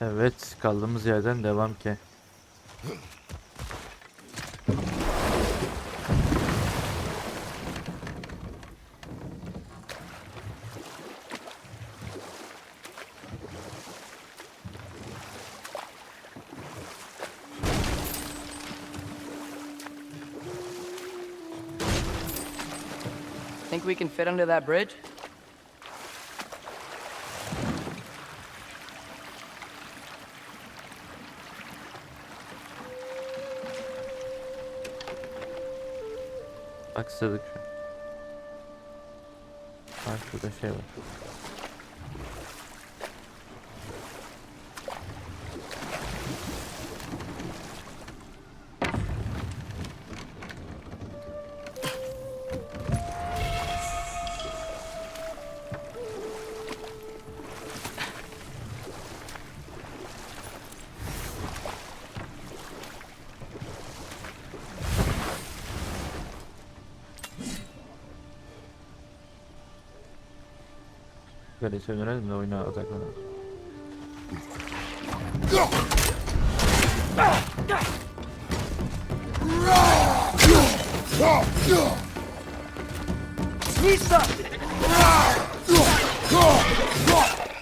Evet, kaldığımız yerden devam ki. Think we can fit under that bridge? Bak sığdık şu. Bak şurada şey var. Böyle söndürelim de oyuna odaklanalım.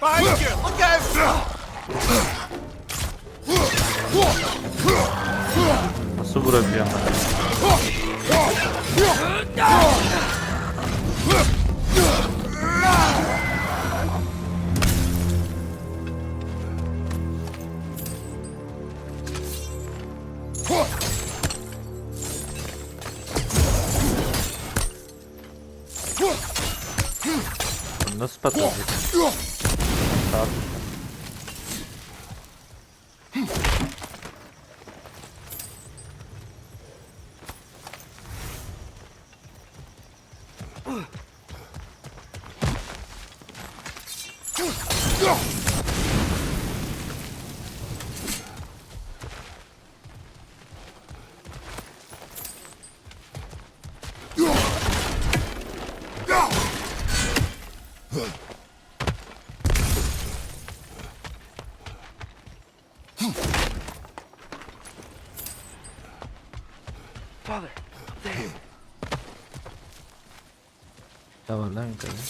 Behind you! Look out! Nasıl vurabiliyor ama? Nasıl patlayacak? Sağ ol. Father, up there. Ne var lan yukarıda?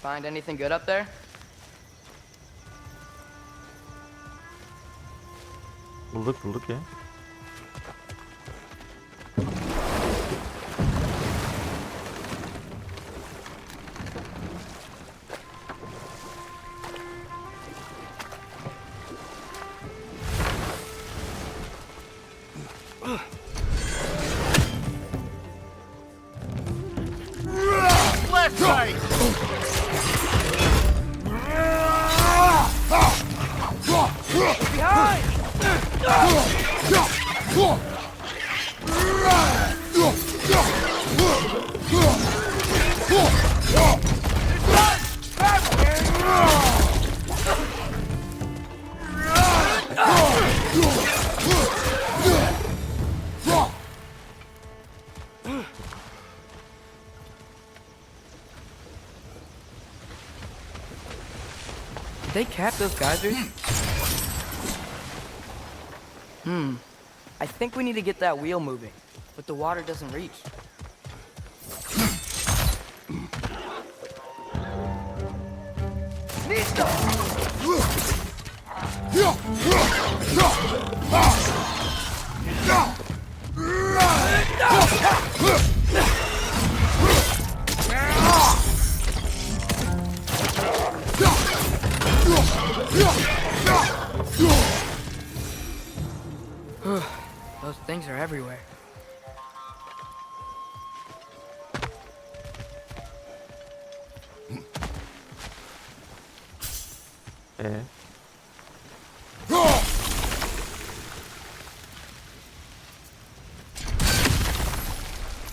Find anything good up there? Bulduk ya. Left side! Behind! Did they cap those geysers? I think we need to get that wheel moving, but the water doesn't reach. Those things are everywhere.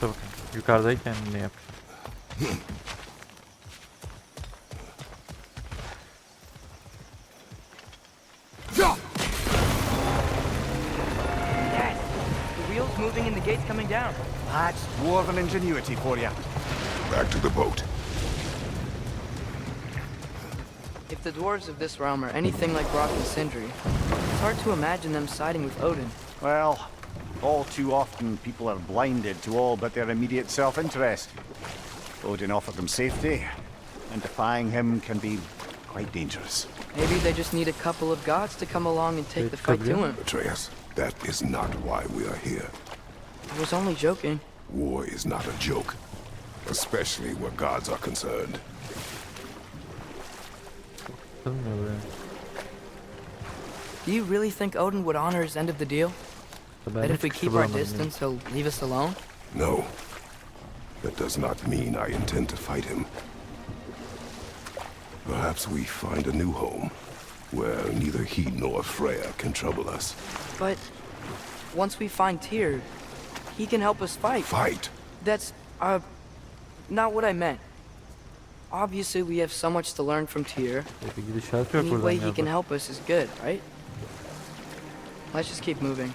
Dur bakayım. Yukarıdayken ne yap? The wheels moving and the gates coming down. That's dwarven ingenuity for you. Back to the boat. If the dwarves of this realm are anything like Brock and Sindri, it's hard to imagine them siding with Odin. Well, all too often people are blinded to all but their immediate self-interest. Odin offered them safety, and defying him can be quite dangerous. Maybe they just need a couple of gods to come along and take the fight to him. Atreus, that is not why we are here. I was only joking. War is not a joke, especially where gods are concerned. Do you really think Odin would honor his end of the deal? That if we keep our distance, he'll leave us alone? No. That does not mean I intend to fight him. Perhaps we find a new home, where neither he nor Freya can trouble us. But once we find Tyr, he can help us fight. Fight? That's, not what I meant. Obviously, we have so much to learn from Tyr. Any way he can help us is good, right? Let's just keep moving.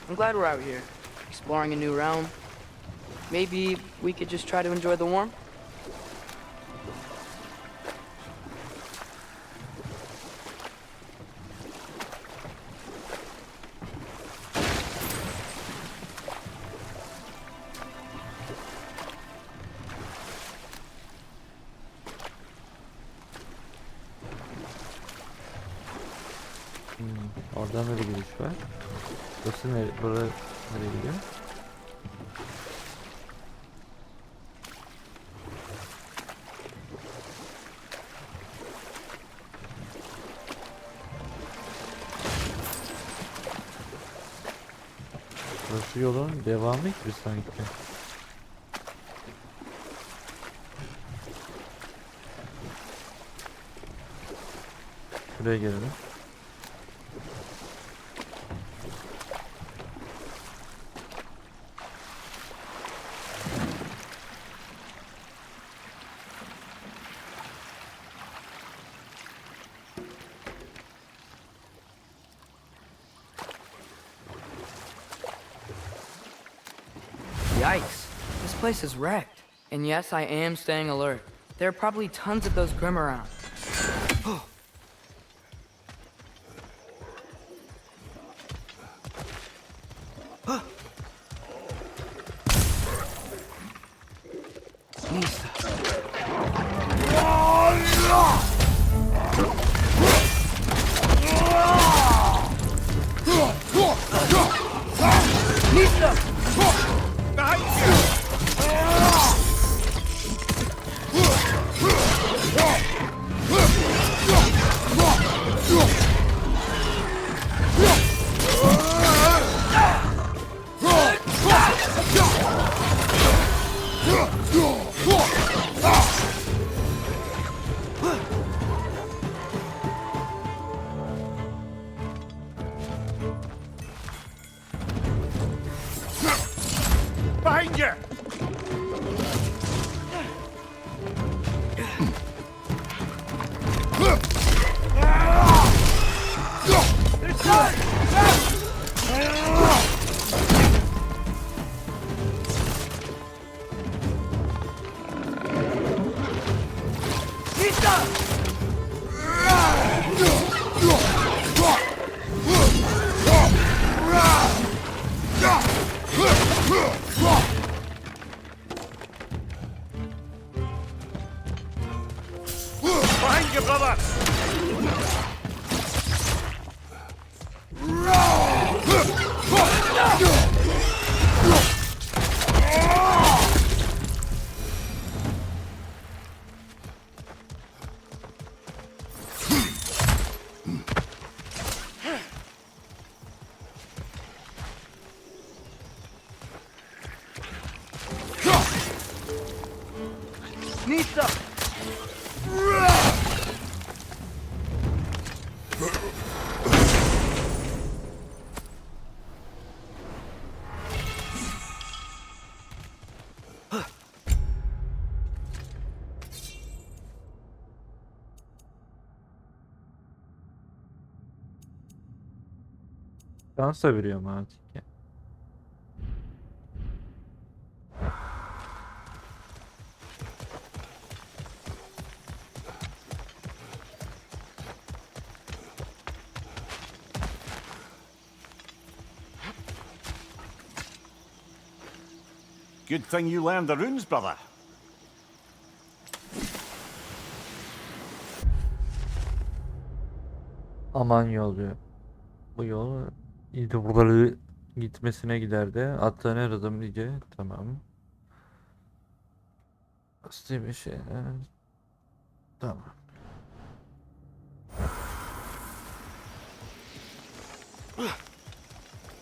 I'm glad we're out here, exploring a new realm. Maybe we could just try to enjoy the warmth? Oradan da bir giriş var. Burası nereye gidiyor? Burası yolun devamı gibi sanki. Şuraya gelelim. Yikes. This place is wrecked. And yes, I am staying alert. There are probably tons of those Grim around. Behind you! Nista! Dans da biliyorum artık ya. Good thing you learned the runes, brother. Aman yol diyor. Bu yol buraları gitmesine giderdi. Attığını aradım diye. Tamam. Bastı bir şey. Tamam.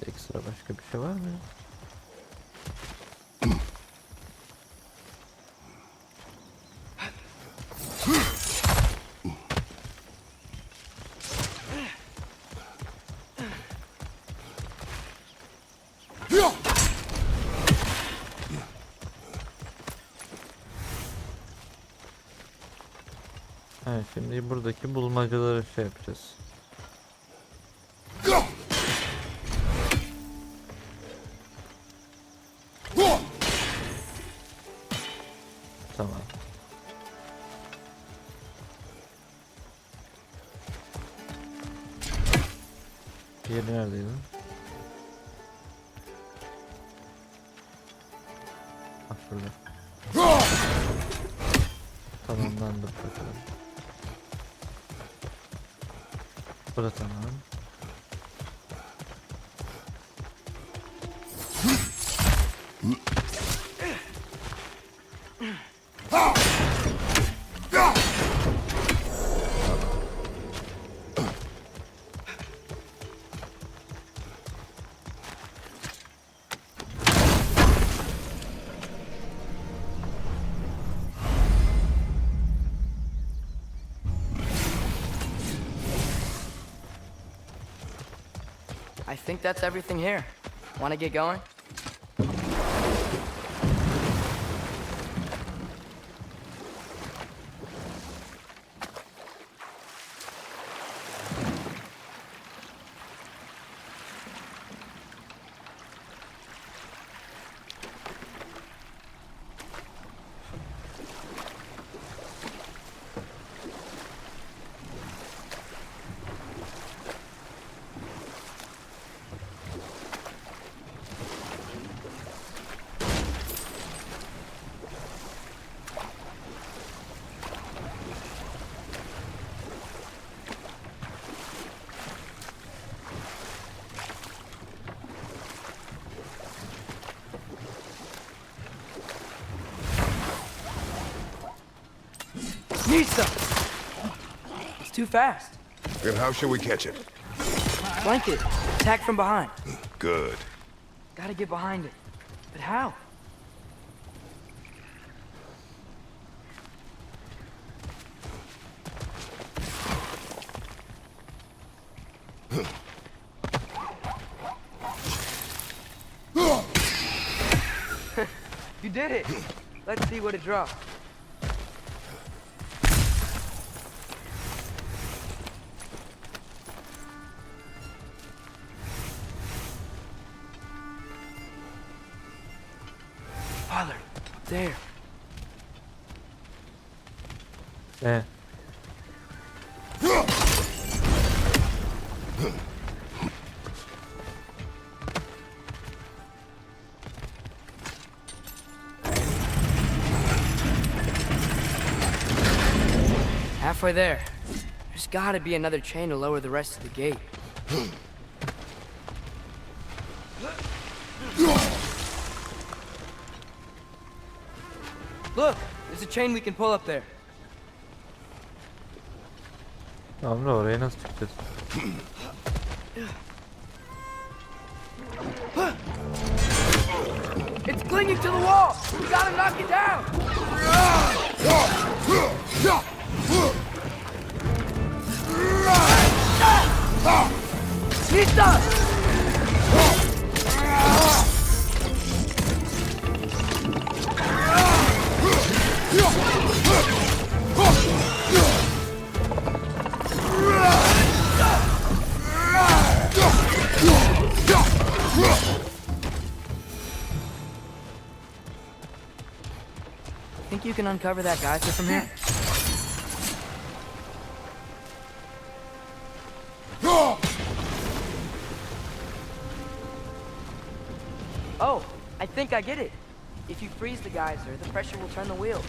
Ekstra başka bir şey var mı? Evet, şimdi buradaki bulmacaları şey yapacağız. Tamam. Diğeri neredeydi? Bak şurada. Tamamlandı bakalım. Bu da tamam. I think that's everything here. Want to get going? Nista! It's too fast. Then how shall we catch it? Flank it. Attack from behind. Good. Gotta get behind it. But how? You did it! Let's see what it drops. Father, up there. Ne? Halfway there. There's gotta be another chain to lower the rest of the gate. Look, there's a chain we can pull up there. Tamam da oraya nasıl çıkacağız? It's clinging to the wall! We gotta knock it down! Think you can uncover that geyser from here? Oh, I think I get it. If you freeze the geyser, the pressure will turn the wheel.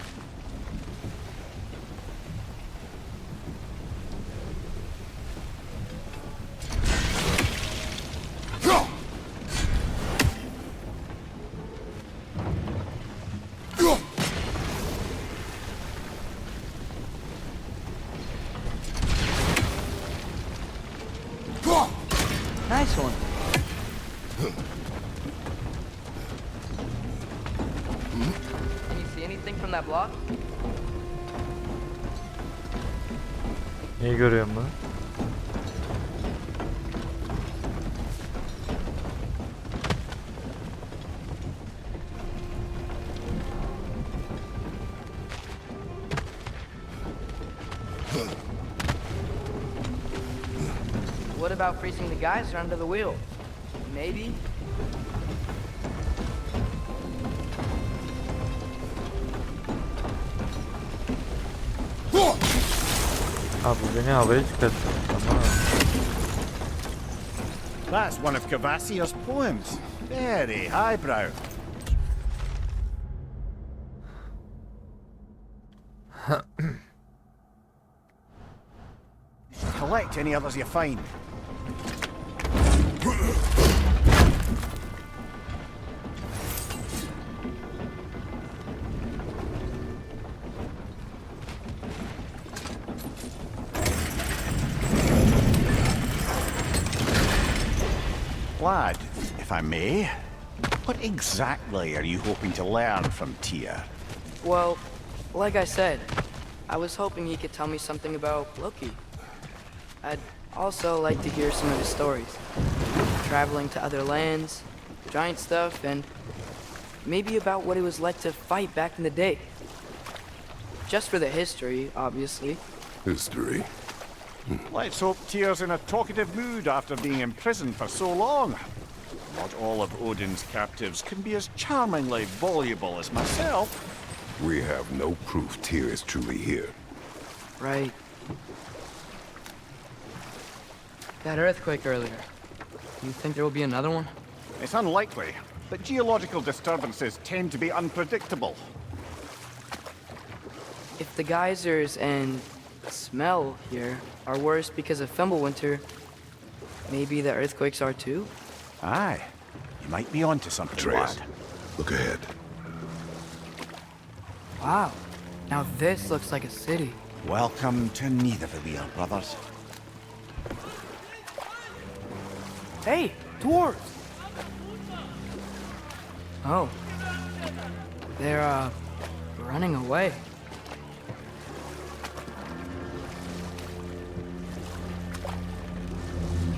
Nice one. Can you see anything from that block? Neyi görüyorum ben? What about freezing the geyser under the wheel? Maybe? Abi beni havaya çıkarttı. Tamam. That's one of Cavassier's poems. Very highbrow. Collect any others you find. Lad, if I may, what exactly are you hoping to learn from Tyr? Well, like I said, I was hoping he could tell me something about Loki. I'd also like to hear some of his stories. Traveling to other lands, giant stuff, and maybe about what it was like to fight back in the day. Just for the history, obviously. History? Let's hope Tyr's in a talkative mood after being imprisoned for so long. Not all of Odin's captives can be as charmingly voluble as myself. We have no proof Tyr is truly here. Right. That earthquake earlier. You think there will be another one? It's unlikely, but geological disturbances tend to be unpredictable. If the geysers and smell here are worse because of Fimbulwinter, maybe the earthquakes are too? Aye, you might be onto something, Atreus, lad. look ahead. Wow. Now this looks like a city. Welcome to Nidavellir, brothers. Hey, dwarves! Oh. They're, running away.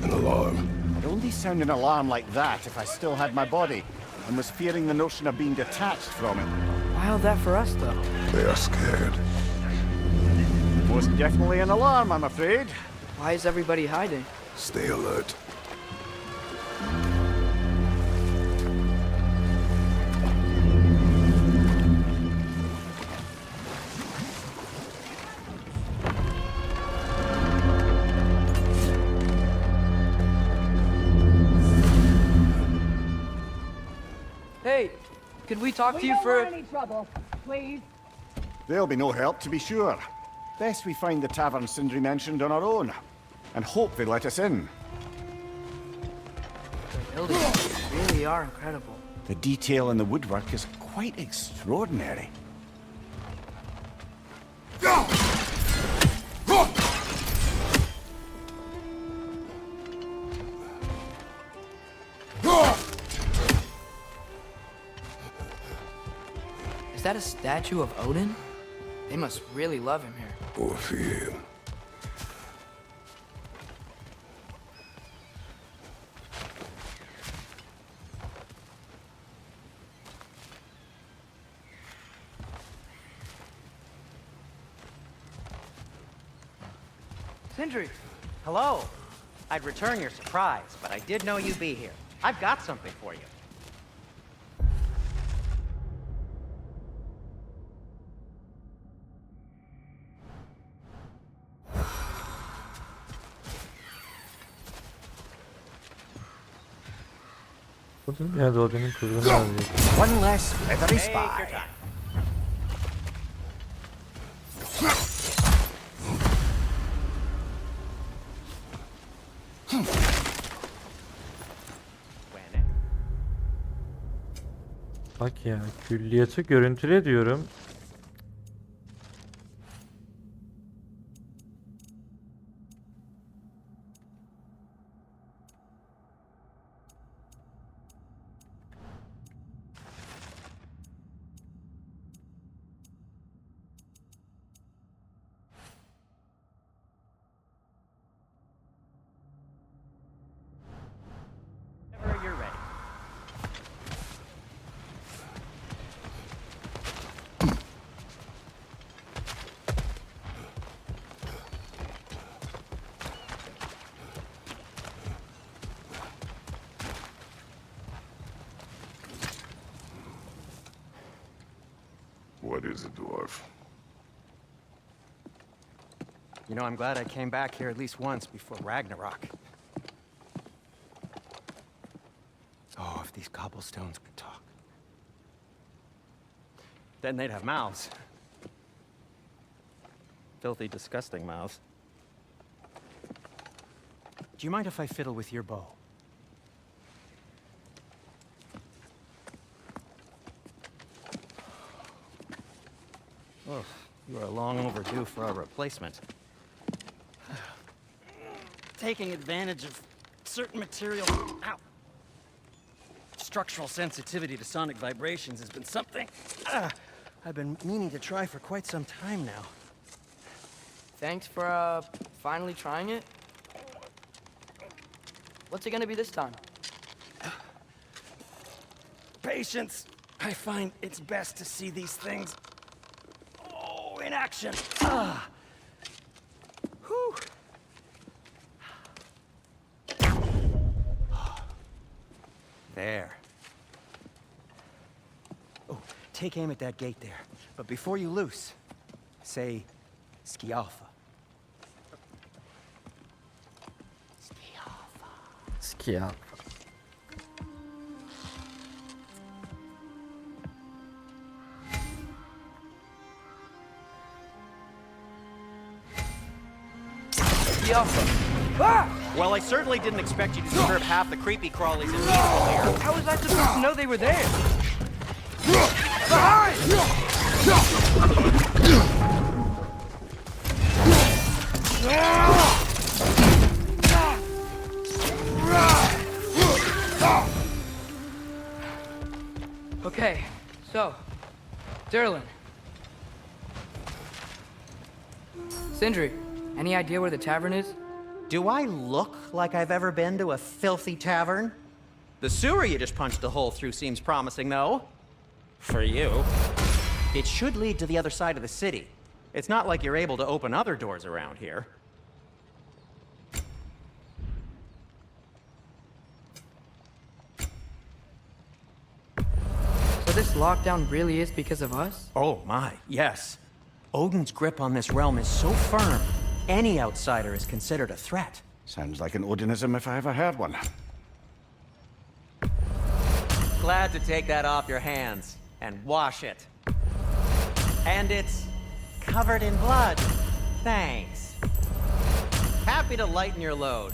An alarm. I'd only sound an alarm like that if I still had my body, and was fearing the notion of being detached from it. Wild that for us, though. They are scared. Most definitely an alarm, I'm afraid. Why is everybody hiding? Stay alert. Hey, could we talk to you don't for... want any trouble, please. There'll be no help, to be sure. Best we find the tavern Sindri mentioned on our own, and hope they let us in. The buildings really are incredible. The detail in the woodwork is quite extraordinary. Is that a statue of Odin? They must really love him here. Or fear him. Sindri! Hello. I'd return your surprise, but I did know you'd be here. I've got something for you. Burada bir yerde Odin'in kuzunu arıyor. One less feathery Take your spy. time. Bak ya, külliyatı görüntüle diyorum. Whenever you're ready. What is it, dwarf? You know, I'm glad I came back here at least once before Ragnarok. Oh, if these cobblestones could talk. Then they'd have mouths. Filthy, disgusting mouths. Do you mind if I fiddle with your bow? Oh, you are long overdue for a replacement. Taking advantage of certain material. Ow. Structural sensitivity to sonic vibrations has been something I've been meaning to try for quite some time now. Thanks for, finally trying it. What's it gonna be this time? Patience. I find it's best to see these things in action. Whew. There. Oh, take aim at that gate there. But before you loose, say, Skialfa. Skia. Well, I certainly didn't expect you to disturb half the creepy crawlies in here. How was I supposed to know they were there? Okay, so, Durlin. Sindri, any idea where the tavern is? Do I look like I've ever been to a filthy tavern? The sewer you just punched a hole through seems promising, though. For you. It should lead to the other side of the city. It's not like you're able to open other doors around here. So this lockdown really is because of us? Oh my, yes. Odin's grip on this realm is so firm, any outsider is considered a threat. Sounds like an Odinism if I ever heard one. Glad to take that off your hands and wash it. And it's covered in blood. Thanks. Happy to lighten your load.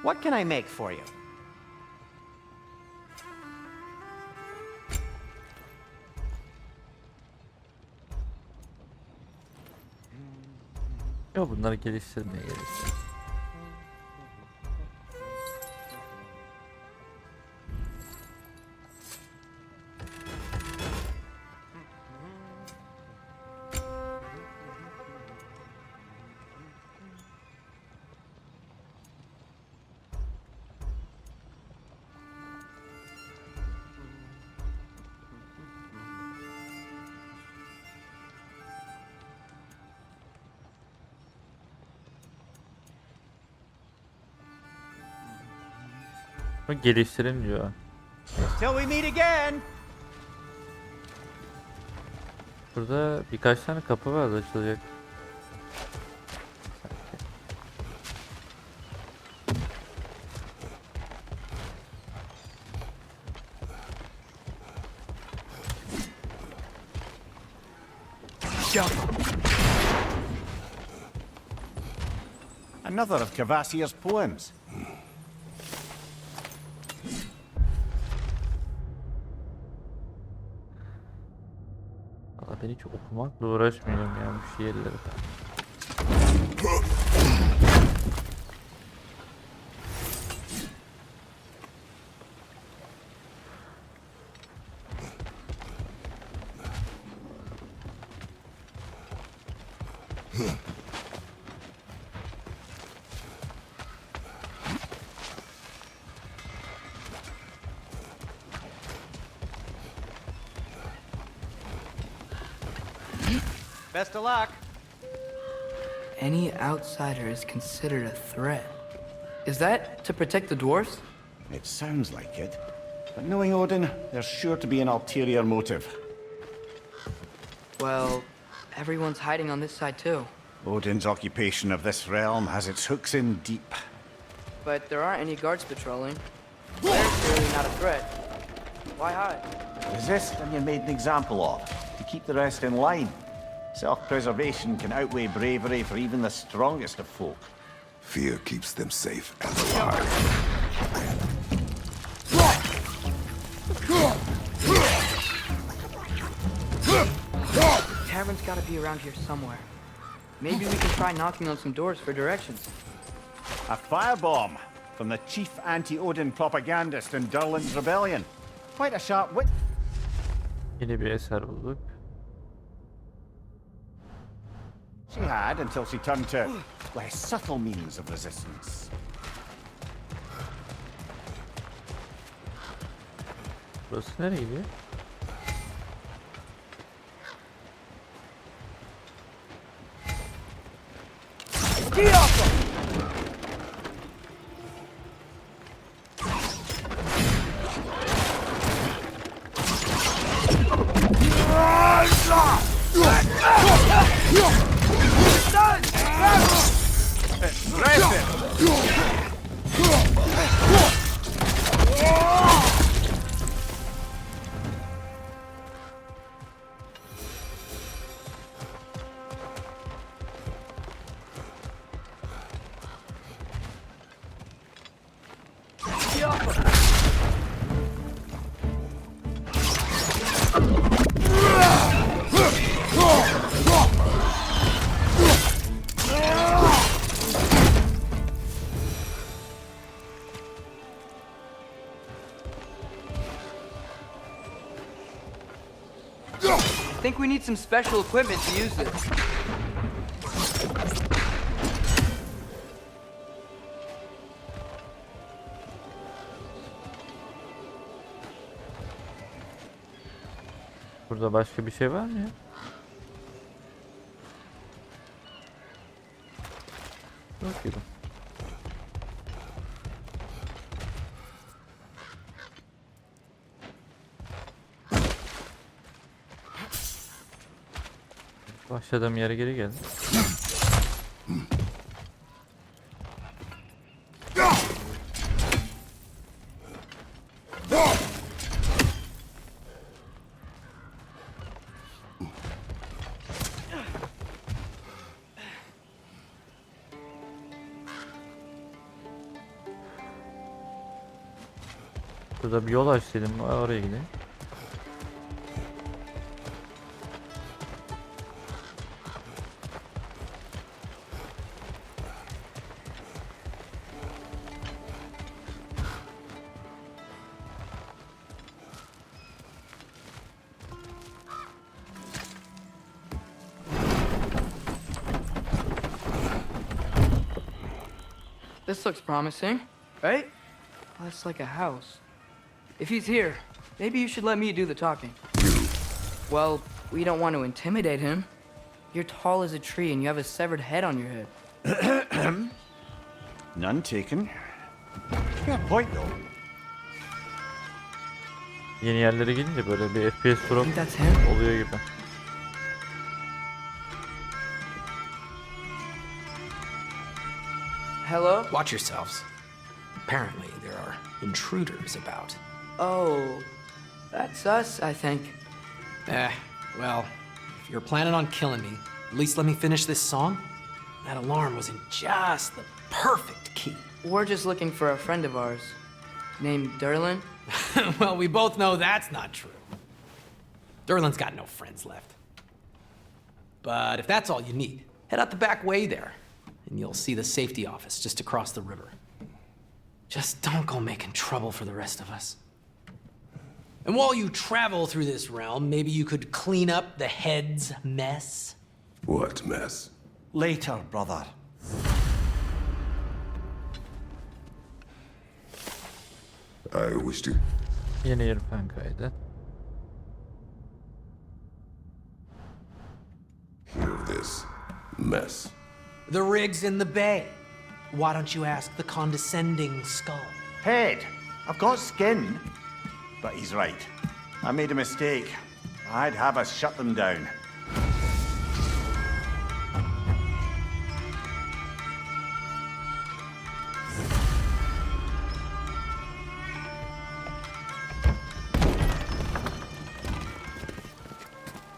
What can I make for you? Ya bunları geliştirmeye gerek yok. Geliştirin diyor. Till we meet again. Burada birkaç tane kapı var açılacak. Another of Cavassier's poems. Valla ben hiç okumakla uğraşmıyorum ya bu şiirleri. Best of luck. Any outsider is considered a threat. Is that to protect the dwarfs? It sounds like it. But knowing Odin, there's sure to be an ulterior motive. Well, everyone's hiding on this side too. Odin's occupation of this realm has its hooks in deep. But there aren't any guards patrolling. They're clearly not a threat. Why hide? Resist and you're made an example of, to keep the rest in line. Self-preservation can outweigh bravery for even the strongest of folk. Fear keeps them safe and alive. Tavern's gotta be around here somewhere. Maybe we can try knocking on some doors for directions. A firebomb from the chief anti-Odin propagandist in Durland's rebellion. Quite a sharp wit. Yeni bir eser bulduk. She had until she turned to less subtle means of resistance. Burası nereye gidiyor? I think we need some special equipment to use this. Burada başka bir şey var mı ya? Yok gibi. Başladığım yere geri geldim. Burada bir yol açtım, oraya gideyim. This looks promising, right? That's like a house. If he's here, maybe you should let me do the talking. Well, we don't want to intimidate him. You're tall as a tree and you have a severed head on your head. None taken. Fair point, though. Yeni yerlere gidince böyle bir FPS drop Think that's him? oluyor gibi. Hello? Watch yourselves. Apparently, there are intruders about. Oh, that's us, I think. Well, if you're planning on killing me, at least let me finish this song. That alarm was in just the perfect key. We're just looking for a friend of ours named Derlin. Well, we both know that's not true. Derlin's got no friends left. But if that's all you need, head out the back way there, and you'll see the safety office just across the river. Just don't go making trouble for the rest of us. And while you travel through this realm, maybe you could clean up the head's mess? What mess? Later, brother. I wish to. Yeni yer fan kaydı. Hear of this mess. The rig's in the bay. Why don't you ask the condescending skull? Head, I've got skin. But he's right. I made a mistake. I'd have us shut them down.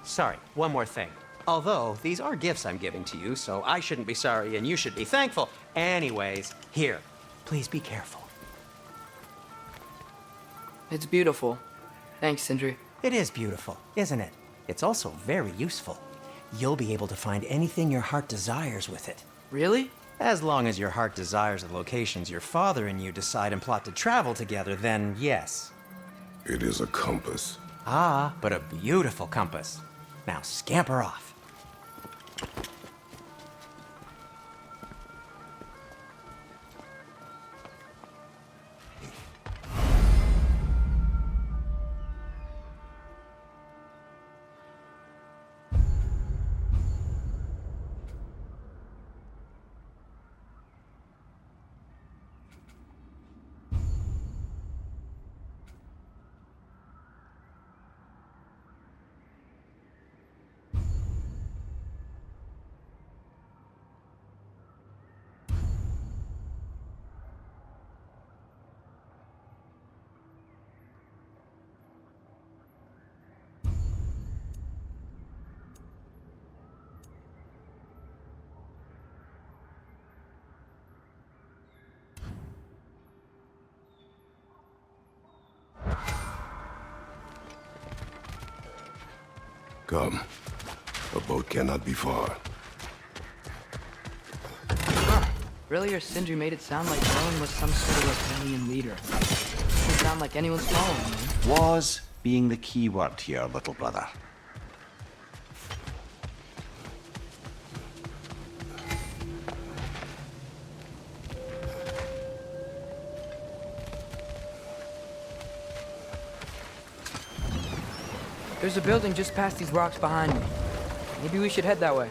Sorry, one more thing. Although, these are gifts I'm giving to you, so I shouldn't be sorry and you should be thankful. Anyways, here, please be careful. It's beautiful. Thanks, Sindri. It is beautiful, isn't it? It's also very useful. You'll be able to find anything your heart desires with it. Really? As long as your heart desires the locations your father and you decide and plot to travel together, then yes. It is a compass. Ah, but a beautiful compass. Now scamper off. Come. A boat cannot be far. Really, or Sindri made it sound like Dylan was some sort of rebellion leader. Doesn't sound like anyone's following him. Was being the key word here, little brother. There's a building just past these rocks behind me. Maybe we should head that way.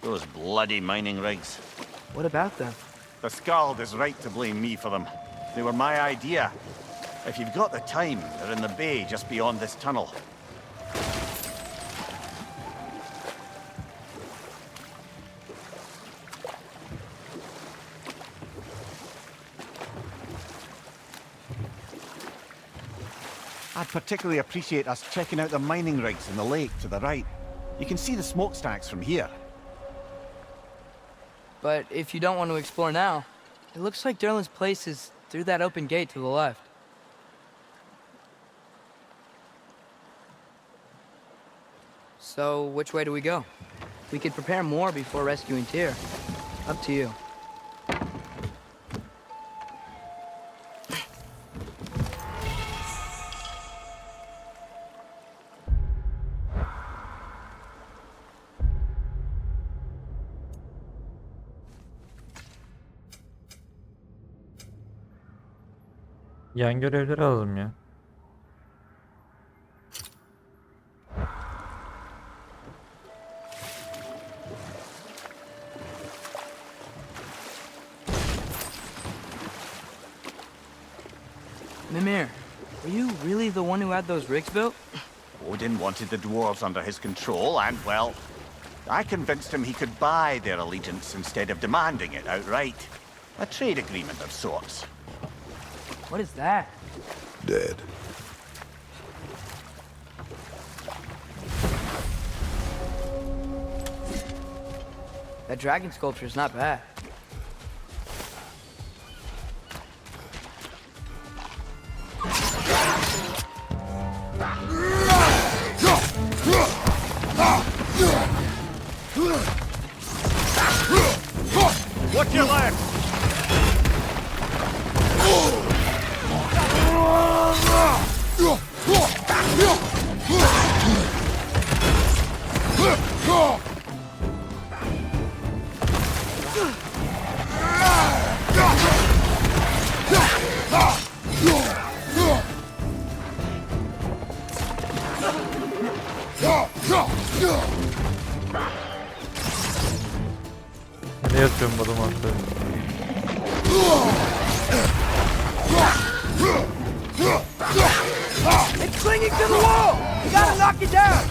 Those bloody mining rigs. What about them? The Skald is right to blame me for them. They were my idea. If you've got the time, they're in the bay just beyond this tunnel. I'd particularly appreciate us checking out the mining rigs in the lake to the right. You can see the smokestacks from here. But if you don't want to explore now, it looks like Derlin's place is through that open gate to the left. So, which way do we go? We could prepare more before rescuing Tyr. Up to you. Yan görevleri alalım ya. Mimir, were you really the one who had those rigs built? Odin wanted the dwarves under his control, and, well, I convinced him he could buy their allegiance instead of demanding it outright. A trade agreement of sorts. What is that? Dead. That dragon sculpture is not bad. Watch your left! Ne yapıyorum bu adamı artık? It's clinging to the wall! You gotta knock it down!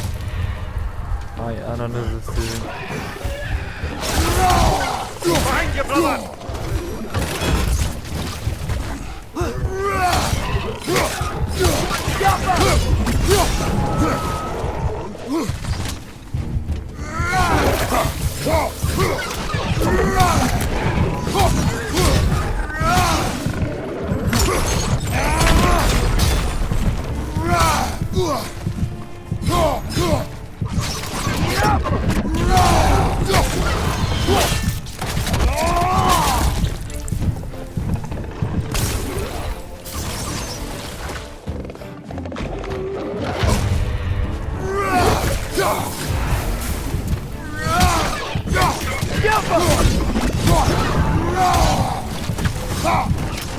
Ay ananızı sizin. Behind you, brother!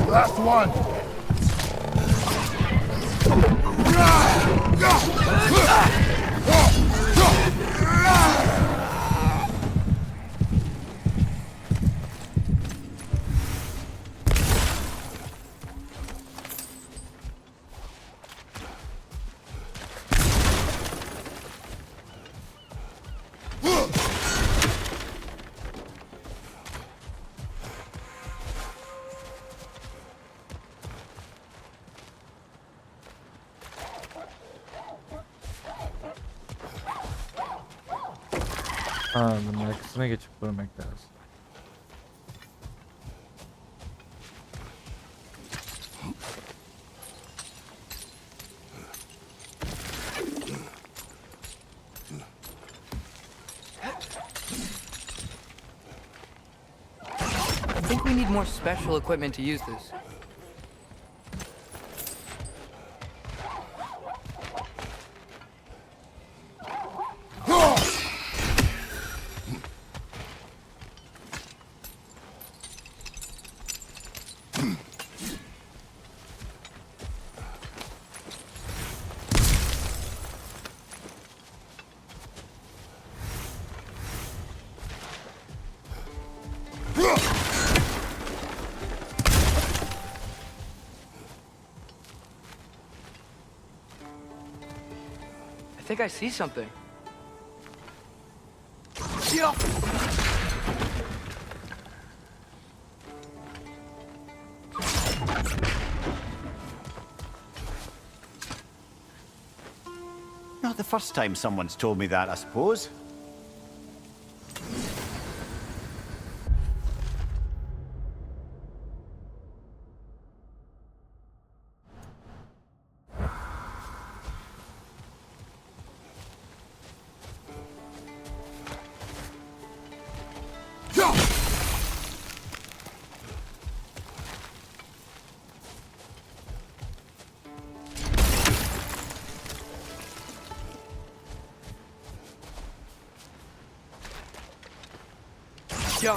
Last one. Ha, bunun arkasına geçip vurmak lazım. I think we need more special equipment to use this. I think I see something. Not the first time someone's told me that, I suppose. Yo.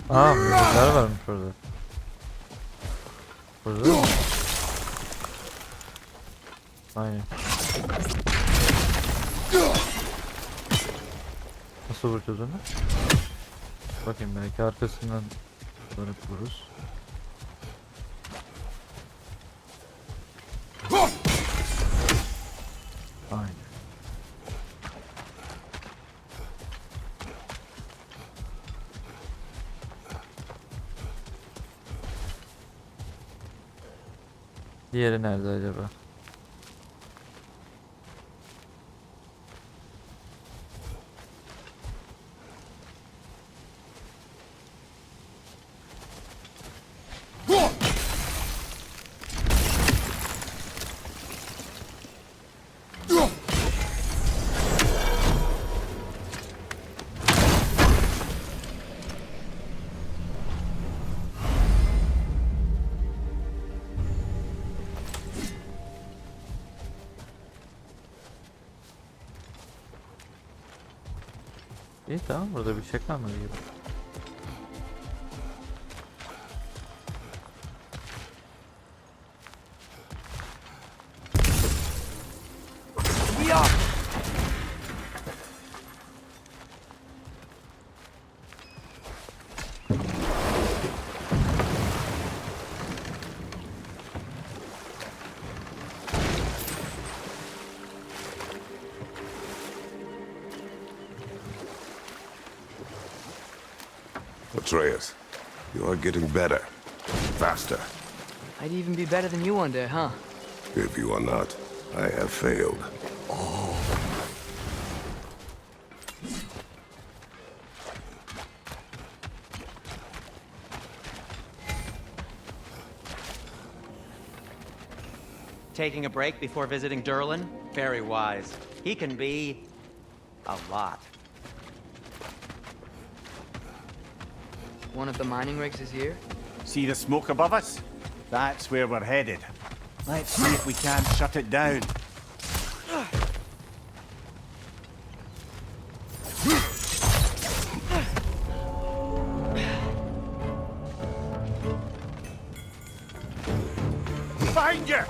Aa, müzikler varmış orada. Burada. Aynen. Nasıl vuracağız onu? Bakayım, belki arkasından dönüp vururuz. Aynen. Diğeri nerede acaba? İyi, tamam, burada bir şey kalmadı gibi. Atreus, you are getting better. Faster. I'd even be better than you one day, huh? If you are not, I have failed. Taking a break before visiting Durlin? Very wise. He can be a lot. One of the mining rigs is here? See the smoke above us? That's where we're headed. Let's see if we can't shut it down. Find you!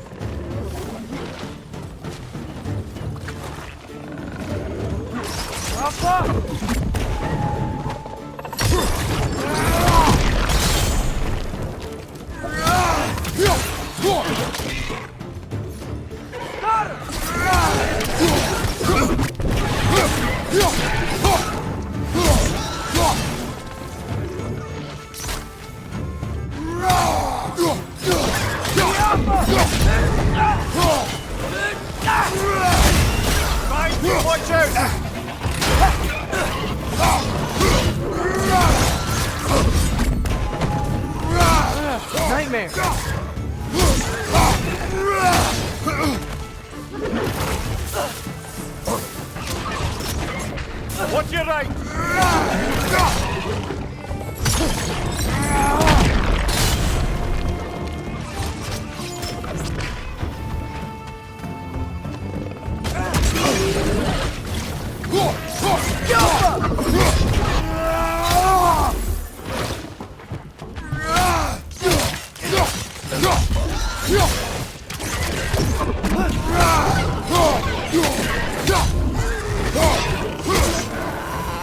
Watch out! Nightmare! Watch your right!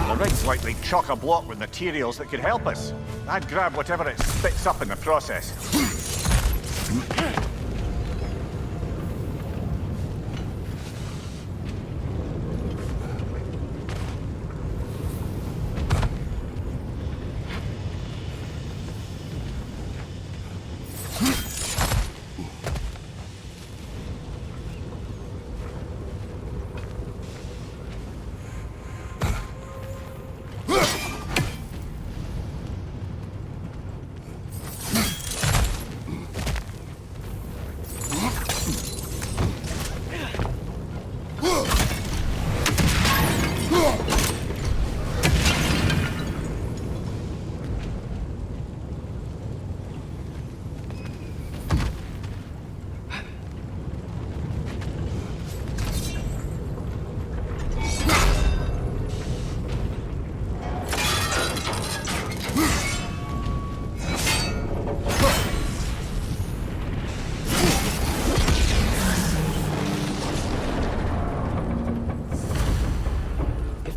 The rig's likely chock-a-block with materials that could help us. I'd grab whatever it spits up in the process.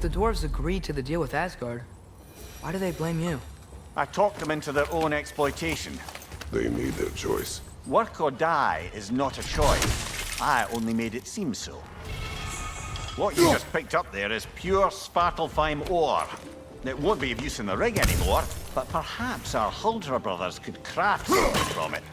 the dwarves agreed to the deal with Asgard, why do they blame you? I talked them into their own exploitation. They made their choice. Work or die is not a choice. I only made it seem so. What you just picked up there is pure Svartalfheim ore. It won't be of use in the rig anymore, but perhaps our Huldra brothers could craft something from it.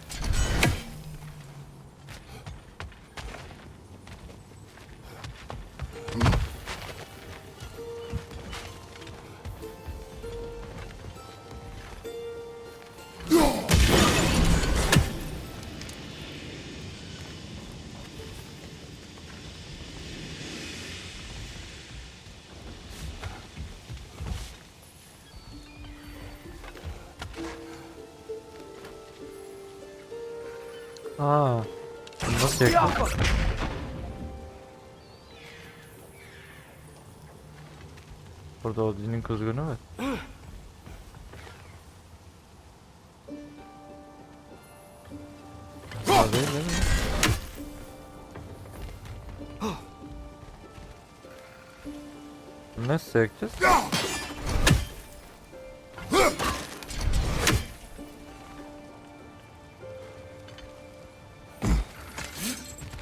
Aa, nasıl yakın? Burada Odin'in kızgını var. Aa, değil mi? Nasıl yakacağız?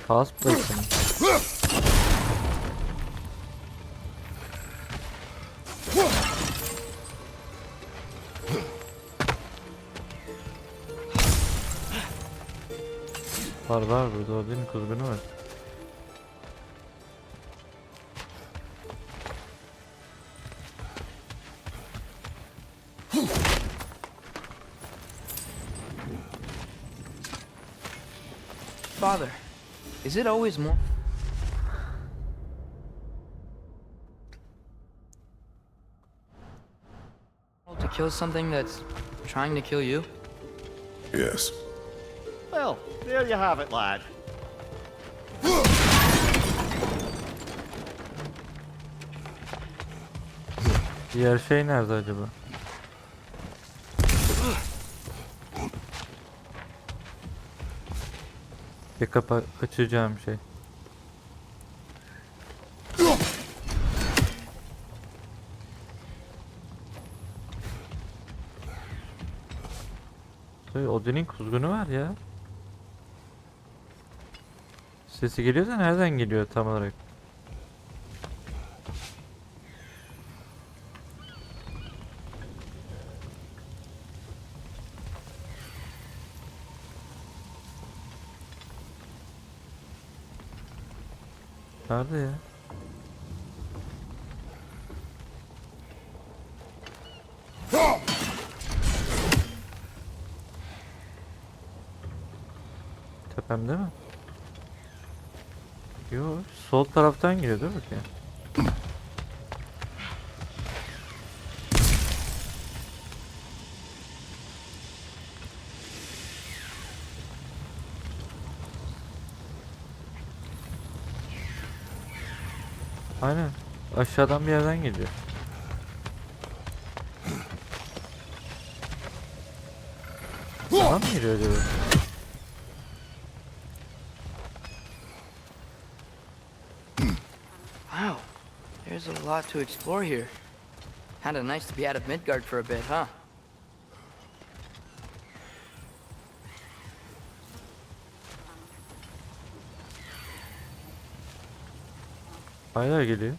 Kaos bırakın. Var burada Odin'in kızgını var. Father, is it always more to kill something that's trying to kill you? Yes. Well, there you have it, lad. Diğer şey nerede acaba? Backup açacağım şey. Odin'in kuzgunu var ya. Sesi geliyor da nereden geliyor tam olarak? Nerede ya? Tepemde mi? Yo, sol taraftan geliyor değil mi ki? Aynen. Aşağıdan bir yerden geliyor. Sağdan mı geliyor acaba? Wow, there's a lot to explore here. Kinda nice to be out of Midgard for a bit, huh? Hala geliyor.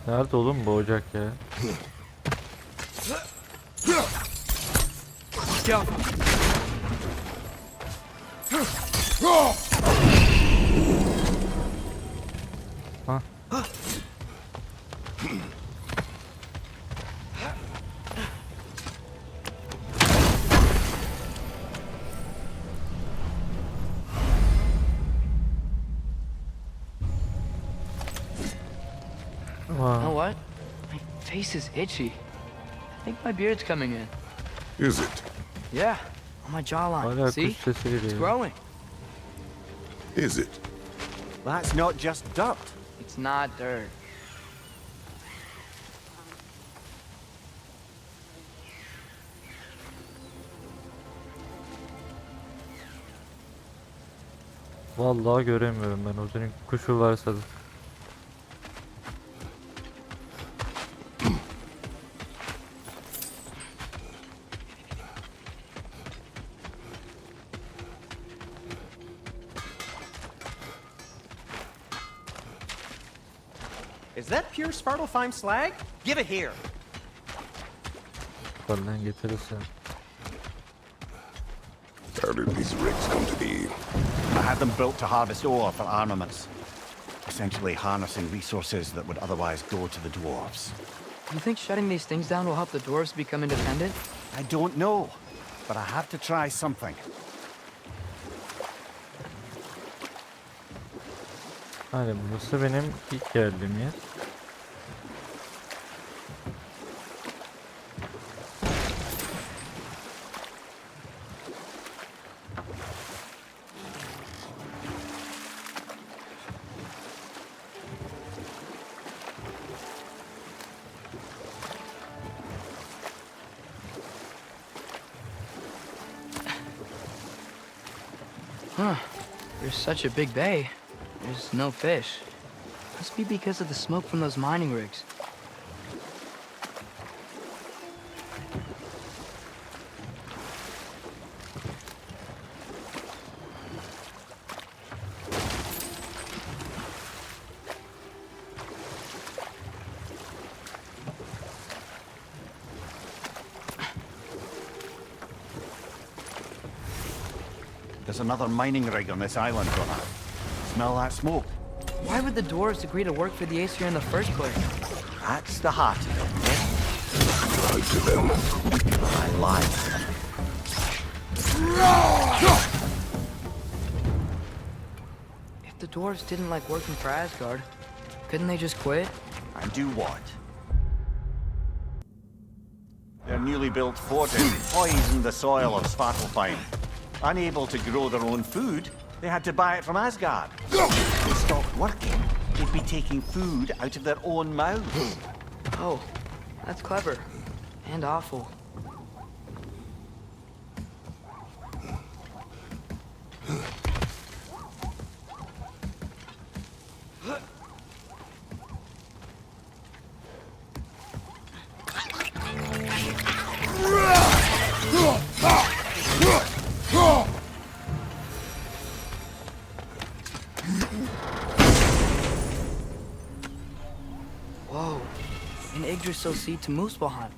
Nerede oğlum bu ocak ya? Ha. You know what? face is itchy. I think my beard's coming in. Is it? Yeah, on my jawline. Hala See? kuş sesi It's geliyor. growing. Is it? That's not just dirt. It's not dirt. Vallahi göremiyorum ben o senin kuşu varsa da. Is that pure Svartalfheim slag? Give it here. Benden getirirsen. How did these rigs come to be? I had them built to harvest ore for armaments. Essentially harnessing resources that would otherwise go to the dwarves. You think shutting these things down will help the dwarves become independent? I don't know, but I have to try something. Hadi burası benim ilk geldiğim yer. Huh. There's such a big bay. There's no fish. Must be because of the smoke from those mining rigs. There's another mining rig on this island, Gunnar. Smell that smoke? Why would the dwarves agree to work for the Aesir in the first place? That's the heart of it, yes? Lied to them. I lied to them. If the dwarves didn't like working for Asgard, couldn't they just quit? And do what? Their newly built fortress poisoned the soil of Svartalfheim. Unable to grow their own food, they had to buy it from Asgard. If they stopped working, they'd be taking food out of their own mouths. Oh, that's clever. And awful. Whoa, an Yggdrasil seed to Muspelheim.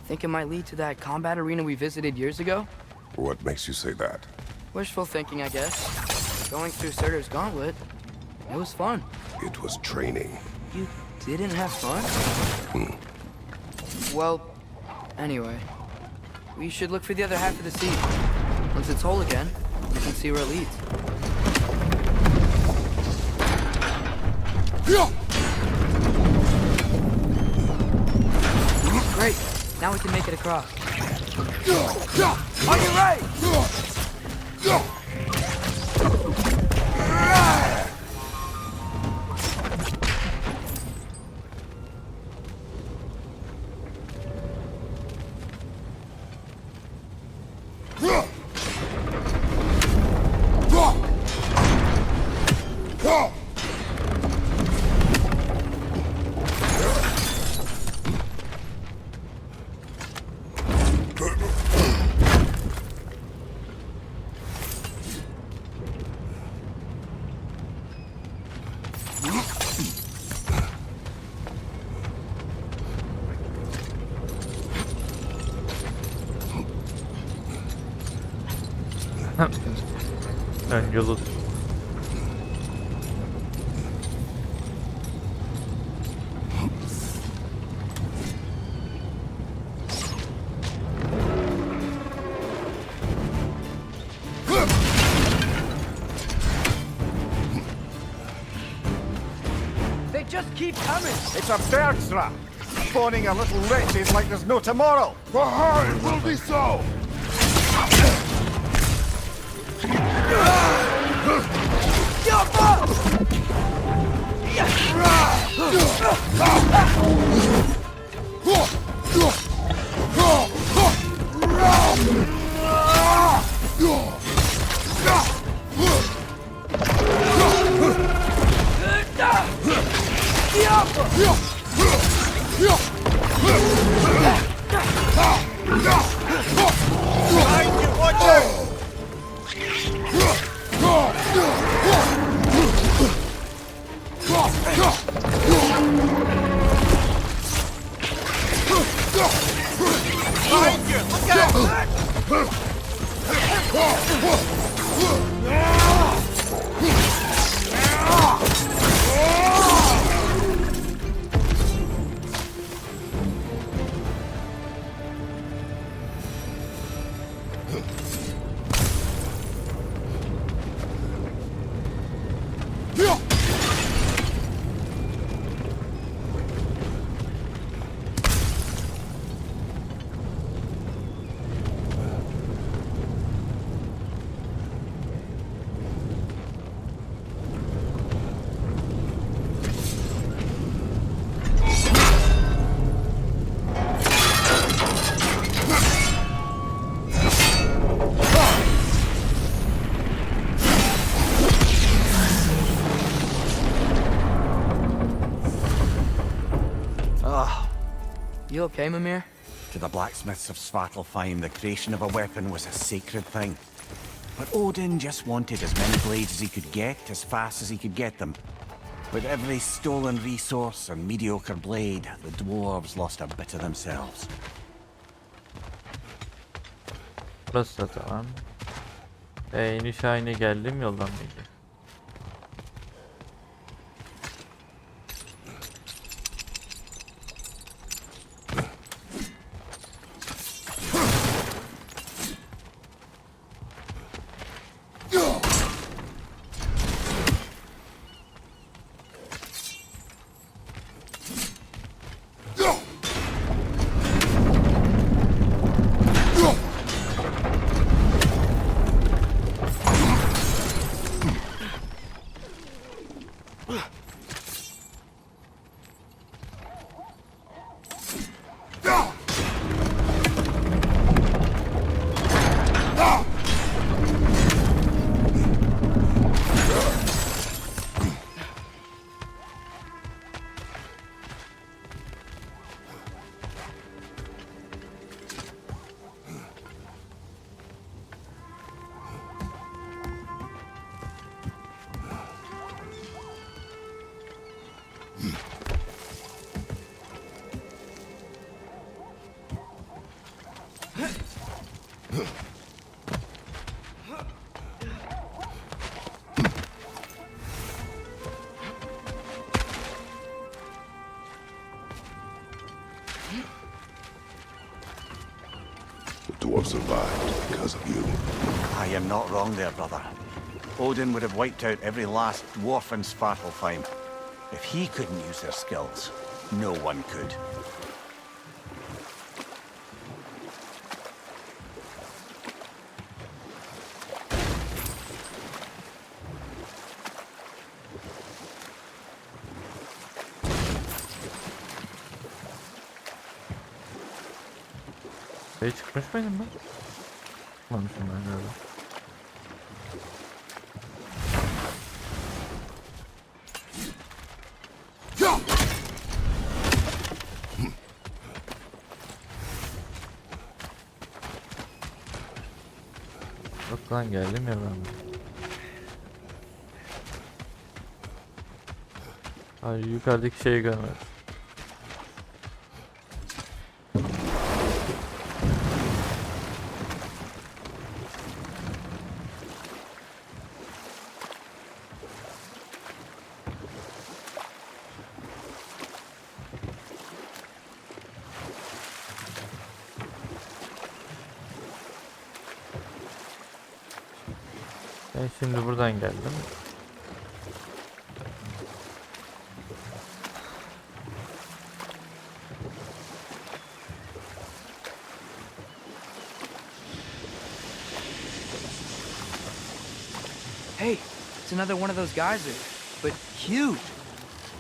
Think it might lead to that combat arena we visited years ago? What makes you say that? Wishful thinking, I guess. Going through Surtur's gauntlet, it was fun. It was training. You didn't have fun? Well, anyway, we should look for the other half of the seed. Once it's whole again, we can see where it leads. Great, now we can make it across. Are you ready? Ön yolu. They just keep coming. It's a bird trap. spawning a little wretches like there's no tomorrow. Behind will be so! You okay, Mimir? To the blacksmiths of Svartalfheim, the creation of a weapon was a sacred thing. But Odin just wanted as many blades as he could get, as fast as he could get them. With every stolen resource and mediocre blade, the dwarves lost a bit of themselves. Burası da tamam. İniş haline geldim, yoldan mıydı? Dwarf survived because of you. I am not wrong there, brother. Odin would have wiped out every last dwarf in Svartalfheim. If he couldn't use their skills, no one could. Çıkmış mıydım ben? Çıkmamışım ben galiba. Yok lan, geldim ya ben. Hayır, yukarıdaki şeyi görmedim. Ben şimdi buradan geldim. It's another one of those geysers, but huge.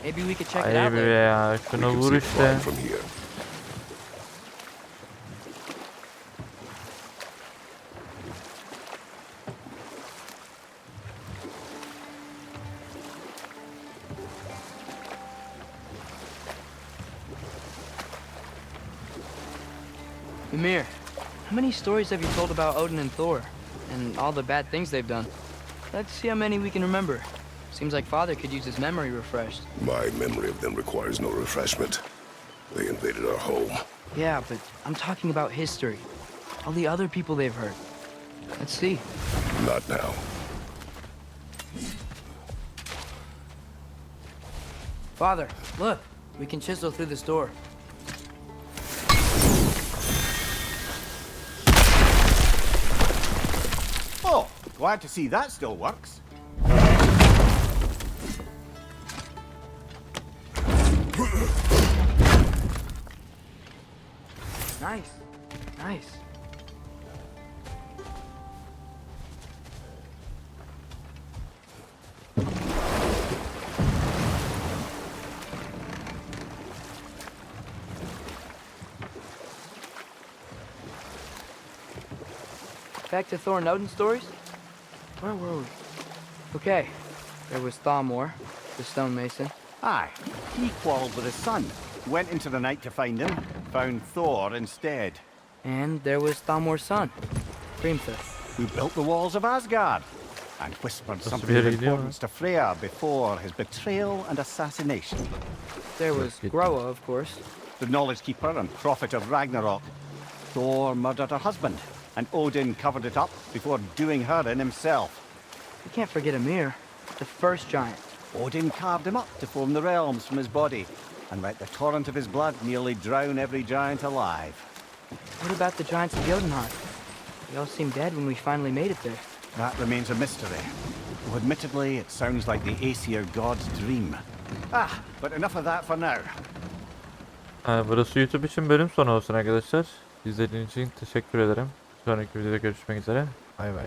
Maybe we could check it Ay out be later. ya, We şuna can vur see the işte. line from here. Ymir, how many stories have you told about Odin and Thor? And all the bad things they've done? Let's see how many we can remember. Seems like Father could use his memory refreshed. My memory of them requires no refreshment. They invaded our home. Yeah, but I'm talking about history. All the other people they've hurt. Let's see. Not now. Father, look. We can chisel through this door. Oh, glad to see that still works. Nice. Nice. Back to Thor and Odin stories? Where were we? Okay, there was Thamor, the stonemason. Aye, he quarrelled with his son. Went into the night to find him, found Thor instead. And there was Thamor's son, Grimthor. Who built the walls of Asgard and whispered That's something of very ideal, importance to Freya before his betrayal and assassination. There was Groa, of course. The knowledge keeper and prophet of Ragnarok. Thor murdered her husband, and Odin covered it up before doing her in himself. You can't forget Ymir, the first giant. Odin carved him up to form the realms from his body, and let the torrent of his blood nearly drown every giant alive. What about the giants of Jotunheim? They all seemed dead when we finally made it there. That remains a mystery. Though admittedly, it sounds like the Aesir god's dream. Ah, but enough of that for now. Burası YouTube için bölüm sonu olsun arkadaşlar. İzlediğiniz için teşekkür ederim. Sonraki videoda görüşmek üzere. Bay bay.